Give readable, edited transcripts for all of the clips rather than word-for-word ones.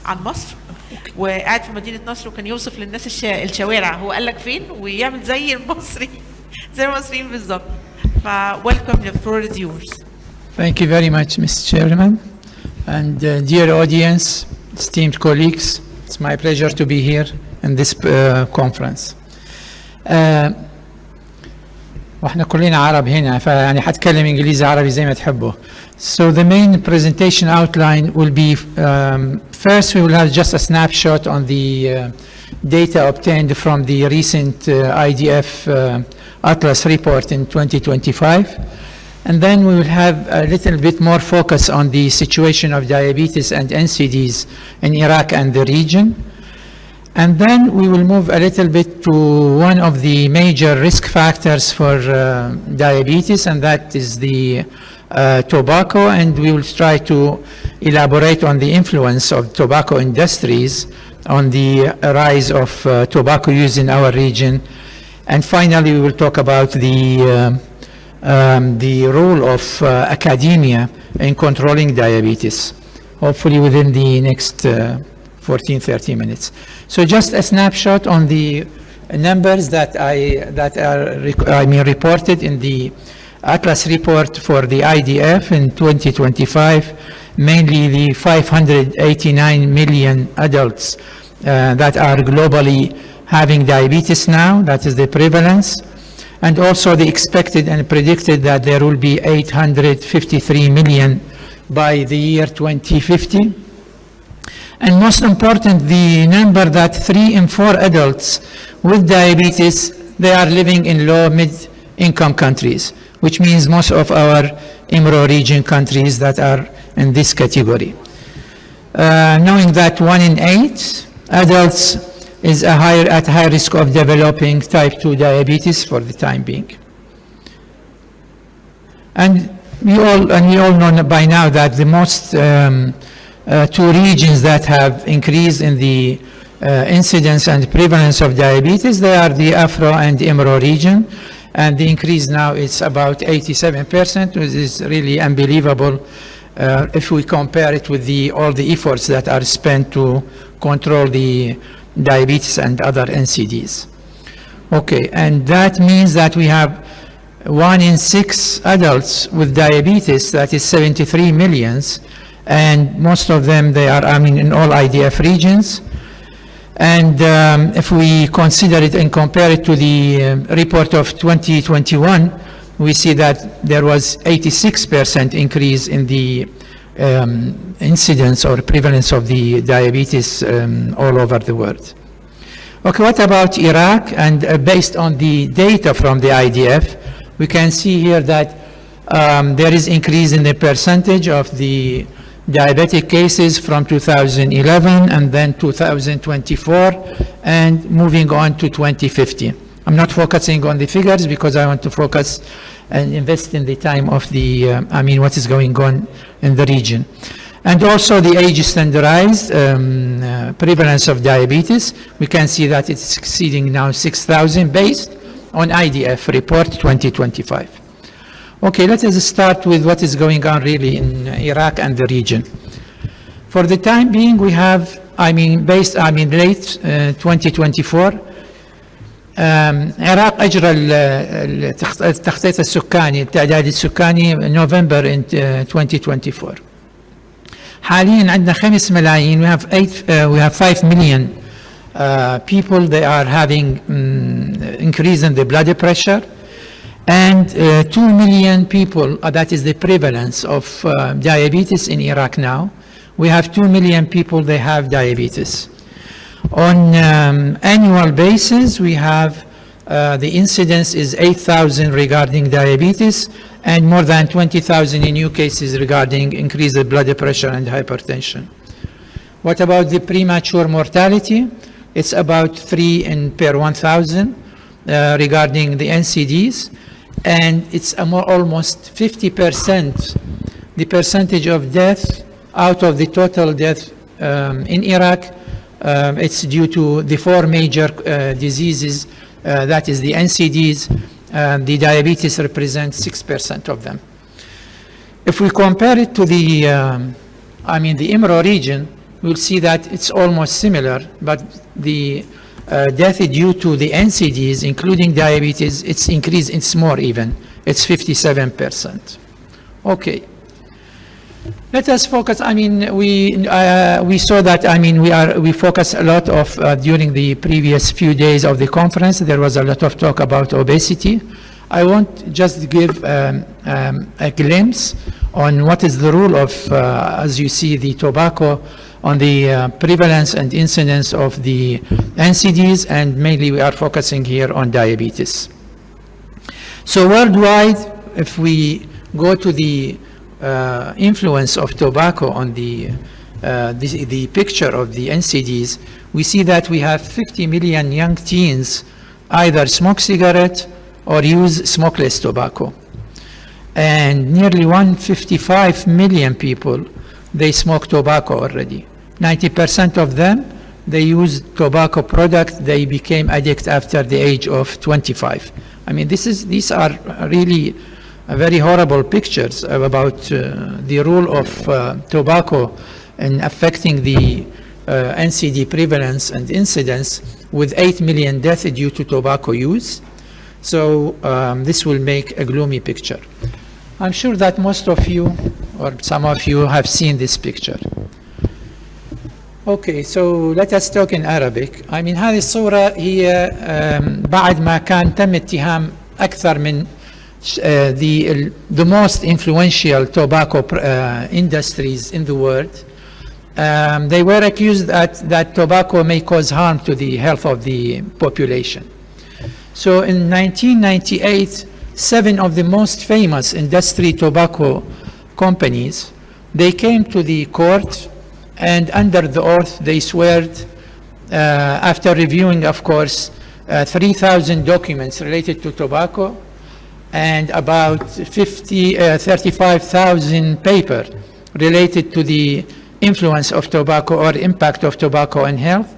عن مصر، وقاعد في مدينة نصر، وكان يوصف للناس الشوارع. هو قال لك فين ويعمل زي المصري زي المصريين بالظبط. ف welcome, the floor is yours. Thank you very much, Mr. Chairman. And dear audience, esteemed colleagues, it's my pleasure to be here in this conference. واحنا كلنا عرب هنا، فيعني حتكلم انجليزي عربي زي ما تحبوا. So the main presentation outline will be first we will have just a snapshot on the data obtained from the recent IDF Atlas report in 2025. And then we will have a little bit more focus on the situation of diabetes and NCDs in Iraq and the region. And then we will move a little bit to one of the major risk factors for diabetes, and that is the tobacco. And we will try to elaborate on the influence of tobacco industries on the rise of tobacco use in our region. And finally, we will talk about the role of academia in controlling diabetes, hopefully within the next 14-30 minutes. So just a snapshot on the numbers that are reported in the Atlas report for the IDF in 2025, mainly the 589 million adults that are globally having diabetes now, that is the prevalence, and also the expected and predicted that there will be 853 million by the year 2050. And most important, the number that 3 in 4 adults with diabetes, they are living in low mid-income countries, which means most of our IMRO region countries that are in this category. Knowing that 1 in 8 adults is at high risk of developing type 2 diabetes for the time being. And we all know by now that the most 2 regions that have increased in the incidence and prevalence of diabetes, they are the Afro and IMRO region, and the increase now is about 87%, which is really unbelievable if we compare it with all the efforts that are spent to control the diabetes and other NCDs. Okay, and that means that we have 1 in 6 adults with diabetes, that is 73 millions, and most of them, they are, in all IDF regions. And if we consider it and compare it to the report of 2021, we see that there was 86% increase in the incidence or prevalence of the diabetes all over the world. Okay, what about Iraq? And based on the data from the IDF, we can see here that there is increase in the percentage of the diabetic cases from 2011 and then 2024 and moving on to 2050. I'm not focusing on the figures because I want to focus and invest in the time of the, what is going on in the region. And also the age standardized prevalence of diabetes, we can see that it's exceeding now 6,000 based on IDF report 2025. Okay, let us start with what is going on really in Iraq and the region. For the time being, we have, late 2024, العراق أجرى التخطيط السكاني التعداد السكاني نوفمبر in 2024. حاليا عندنا 5 ملايين. We have 5 million people. They are having increase in the blood pressure, and 2 million people. That is the prevalence of diabetes in Iraq now. We have 2 million people. They have diabetes. On annual basis, we have the incidence is 8,000 regarding diabetes and more than 20,000 in new cases regarding increased blood pressure and hypertension. What about the premature mortality? It's about 3 per 1,000 regarding the NCDs, and it's almost 50% the percentage of death out of the total death in Iraq. It's due to the 4 major diseases, that is the NCDs. The diabetes represents 6% of them. If we compare it to the IMRO region, we'll see that it's almost similar, but the death due to the NCDs, including diabetes, it's increased, it's more even. It's 57%. Okay. Let us focus. I mean, we saw that. I mean, we focus a lot of during the previous few days of the conference. There was a lot of talk about obesity. I want just give a glimpse on what is the role of, as you see, the tobacco on the prevalence and incidence of the NCDs, and mainly we are focusing here on diabetes. So worldwide, if we go to the influence of tobacco on the picture of the NCDs, we see that we have 50 million young teens either smoke cigarette or use smokeless tobacco. And nearly 155 million people, they smoke tobacco already. 90% of them, they use tobacco product, they became addict after the age of 25. I mean, these are really very horrible pictures about the role of tobacco in affecting the NCD prevalence and incidence, with 8 million deaths due to tobacco use. So this will make a gloomy picture. I'm sure that most of you, or some of you, have seen this picture. Okay, so let us talk in Arabic. I mean, هذه الصورة هي بعد ما كان تم اتهام أكثر من the most influential tobacco industries in the world. They were accused that tobacco may cause harm to the health of the population. So in 1998, 7 of the most famous industry tobacco companies, they came to the court, and under the oath they swore, after reviewing, of course, 3,000 documents related to tobacco and about 35,000 paper related to the influence of tobacco or impact of tobacco on health.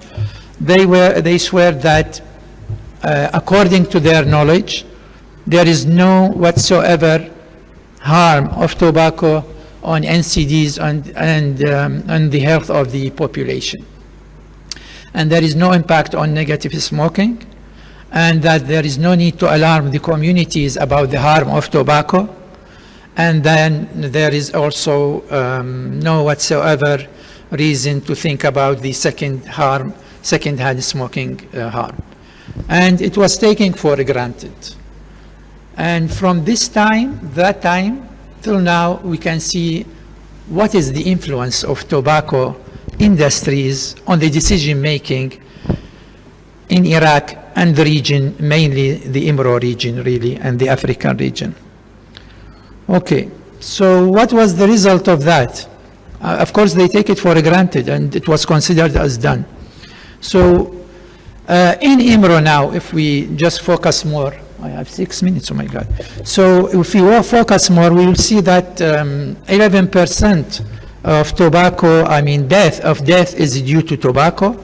They swear that according to their knowledge, there is no whatsoever harm of tobacco on NCDs and the health of the population. And there is no impact on negative smoking, and that there is no need to alarm the communities about the harm of tobacco. And then there is also no whatsoever reason to think about the second-hand smoking harm. And it was taken for granted. And from that time, till now, we can see what is the influence of tobacco industries on the decision-making in Iraq and the region, mainly the IMRO region, really, and the African region. Okay, so what was the result of that? Of course, they take it for granted, and it was considered as done. So in IMRO now, if we just focus more, I have 6 minutes, oh my God. So if we will focus more, we will see that 11% of tobacco, death is due to tobacco,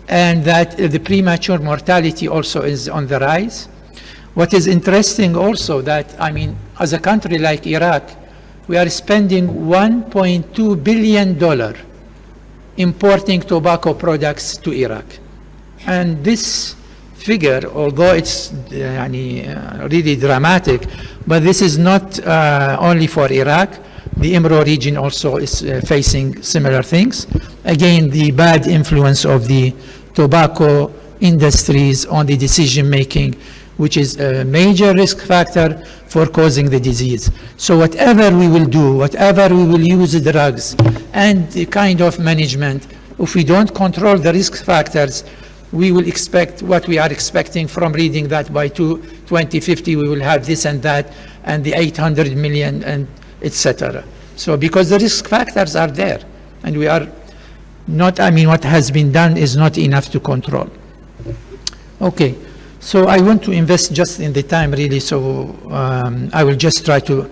and that the premature mortality also is on the rise. What is interesting also that, as a country like Iraq, we are spending $1.2 billion importing tobacco products to Iraq. And this figure, although it's really dramatic, but this is not only for Iraq. The IMRO region also is facing similar things. Again, the bad influence of the tobacco industries on the decision making, which is a major risk factor for causing the disease. So whatever we will do, whatever we will use the drugs and the kind of management, if we don't control the risk factors, we will expect what we are expecting from reading that by 2050 we will have this and that and the 800 million and etc. So because the risk factors are there, and we are not, what has been done is not enough to control. Okay, so I want to invest just in the time really, so I will just try to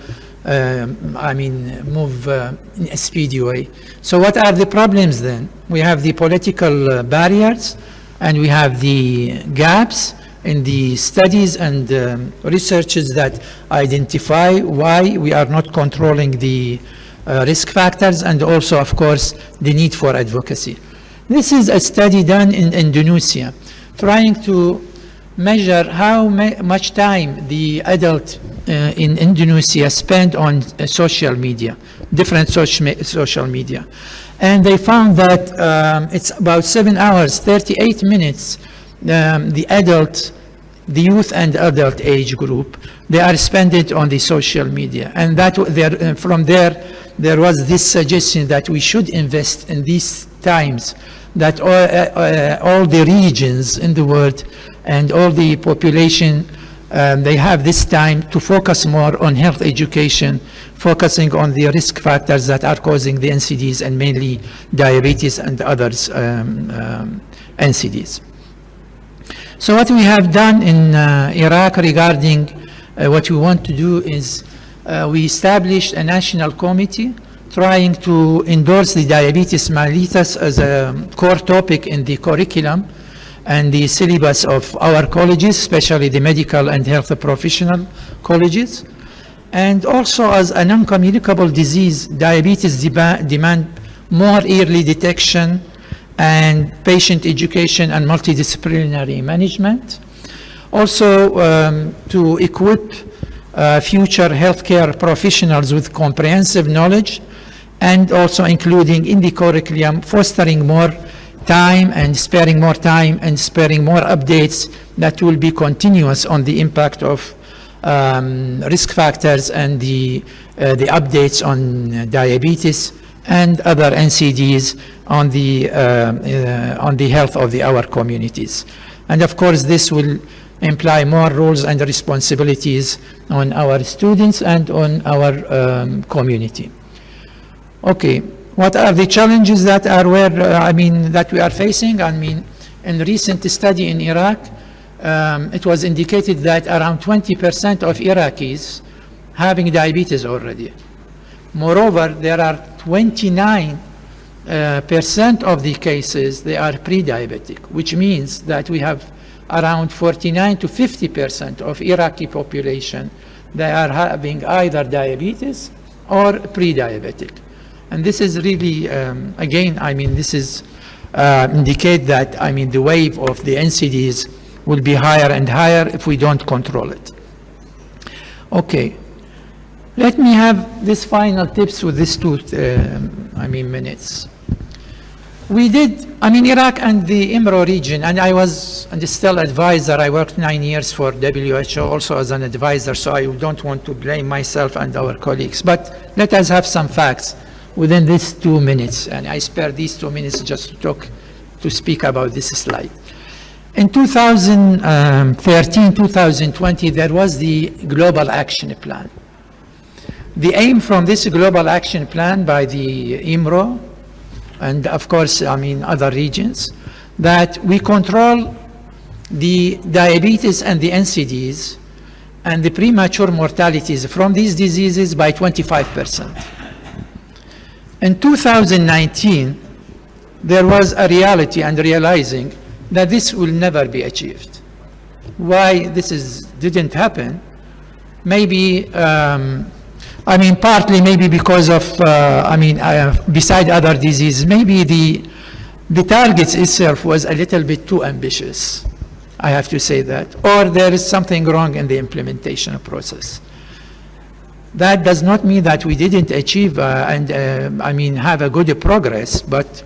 move in a speedy way. So what are the problems then? We have the political barriers, and we have the gaps in the studies and researches that identify why we are not controlling the risk factors, and also, of course, the need for advocacy. This is a study done in Indonesia, trying to measure how much time the adult in Indonesia spend on social media, different social media. And they found that it's about 7 hours, 38 minutes, the youth and adult age group, they are spending on the social media. And that from there was this suggestion that we should invest in these times, that all the regions in the world and all the population, they have this time to focus more on health education, focusing on the risk factors that are causing the NCDs, and mainly diabetes and others NCDs. So what we have done in Iraq regarding what we want to do is we established a national committee trying to endorse the diabetes mellitus as a core topic in the curriculum and the syllabus of our colleges, especially the medical and health professional colleges. And also, as a non-communicable disease, diabetes demand more early detection and patient education and multidisciplinary management. Also, to equip future healthcare professionals with comprehensive knowledge, and also including in the curriculum, fostering more time and sparing more time and sparing more updates that will be continuous on the impact of risk factors and the updates on diabetes and other NCDs on the health of our communities. And of course, this will imply more roles and responsibilities on our students and on our community. Okay, what are the challenges that are that we are facing? I mean, in a recent study in Iraq, it was indicated that around 20% of Iraqis having diabetes already. Moreover, there are 29% of the cases, they are pre-diabetic, which means that we have around 49 to 50% of Iraqi population, they are having either diabetes or pre-diabetic. And this is really, again, I mean, this is indicate that, I mean, the wave of the NCDs will be higher and higher if we don't control it. Okay, let me have this final tips with these two, minutes. We did, Iraq and the IMRO region, and I was and still advisor. I worked 9 years for WHO also as an advisor, so I don't want to blame myself and our colleagues. But let us have some facts within these 2 minutes, and I spare these 2 minutes just to speak about this slide. In 2013, 2020, there was the Global Action Plan. The aim from this Global Action Plan by the IMRO, and of course, other regions, that we control the diabetes and the NCDs and the premature mortalities from these diseases by 25%. In 2019, there was a reality and realizing that this will never be achieved. Why this didn't happen? Maybe, partly maybe because of, beside other diseases, maybe the targets itself was a little bit too ambitious. I have to say that. Or there is something wrong in the implementation process. That does not mean that we didn't achieve have a good progress, but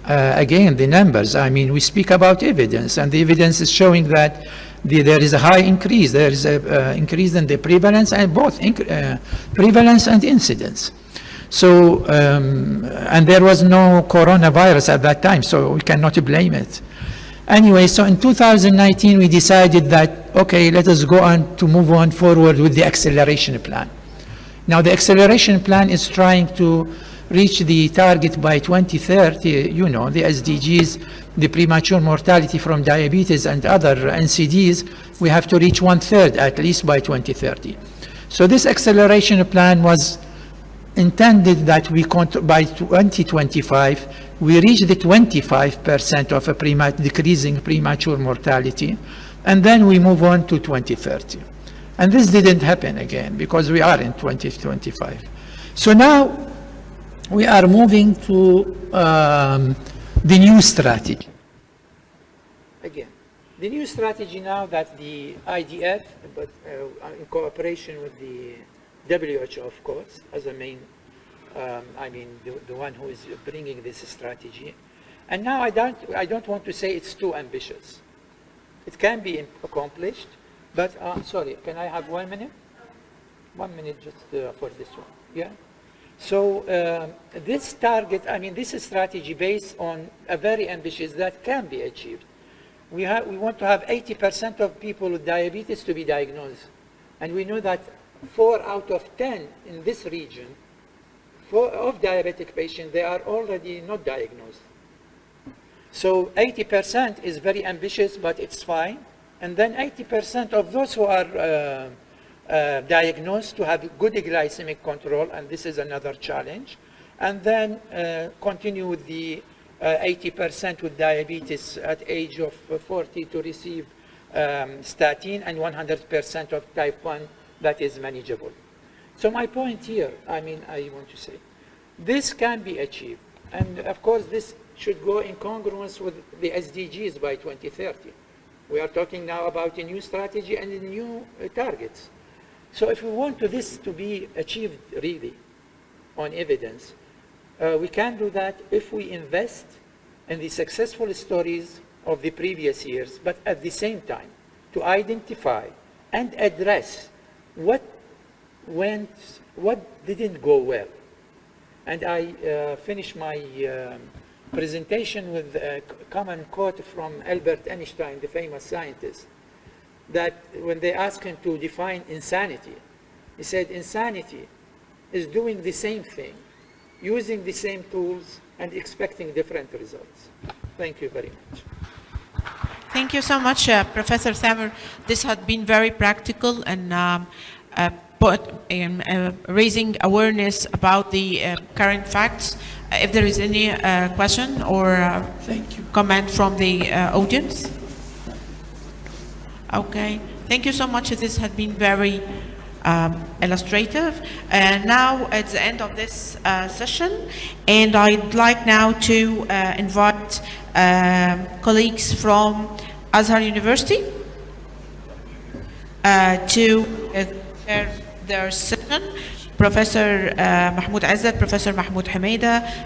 again, the numbers, we speak about evidence, and the evidence is showing that there is a high increase. There is an increase in the prevalence, and both prevalence and incidence. So, and there was no coronavirus at that time, so we cannot blame it. Anyway, so in 2019, we decided that, okay, let us go on to move on forward with the acceleration plan. Now, the acceleration plan is trying to reach the target by 2030, the SDGs, the premature mortality from diabetes and other NCDs, we have to reach 1/3 at least by 2030. So this acceleration plan was intended that by 2025, we reach the 25% of a decreasing premature mortality, and then we move on to 2030. And this didn't happen again because we are in 2025. So now we are moving to the new strategy. Again, the new strategy now that the IDF, but in cooperation with the WHO, of course, as a main, the one who is bringing this strategy. And now I don't want to say it's too ambitious. It can be accomplished, but sorry, can I have 1 minute? 1 minute just for this one, yeah? So this target, this is strategy based on a very ambitious that can be achieved. We want to have 80% of people with diabetes to be diagnosed. And we know that 4 out of 10 in this region of diabetic patients, they are already not diagnosed. So 80% is very ambitious, but it's fine. And then 80% of those who are diagnosed to have good glycemic control, and this is another challenge. And then continue with the 80% with diabetes at age of 40 to receive statin, and 100% of type 1 that is manageable. So my point here, I want to say, this can be achieved. And of course, this should go in congruence with the SDGs by 2030. We are talking now about a new strategy and new targets. So if we want this to be achieved really on evidence, we can do that if we invest in the successful stories of the previous years, but at the same time to identify and address what didn't go well. And I finish my presentation with a common quote from Albert Einstein, the famous scientist, that when they asked him to define insanity, he said, insanity is doing the same thing, using the same tools, and expecting different results. Thank you very much. Thank you so much, Professor Thamer. This had been very practical and raising awareness about the current facts. If there is any question or comment from the audience. Okay, thank you so much. This has been very illustrative. And now at the end of this session, and I'd like now to invite colleagues from Azhar University to share their session. Professor Mahmoud Azzat, Professor Mahmoud Hamida,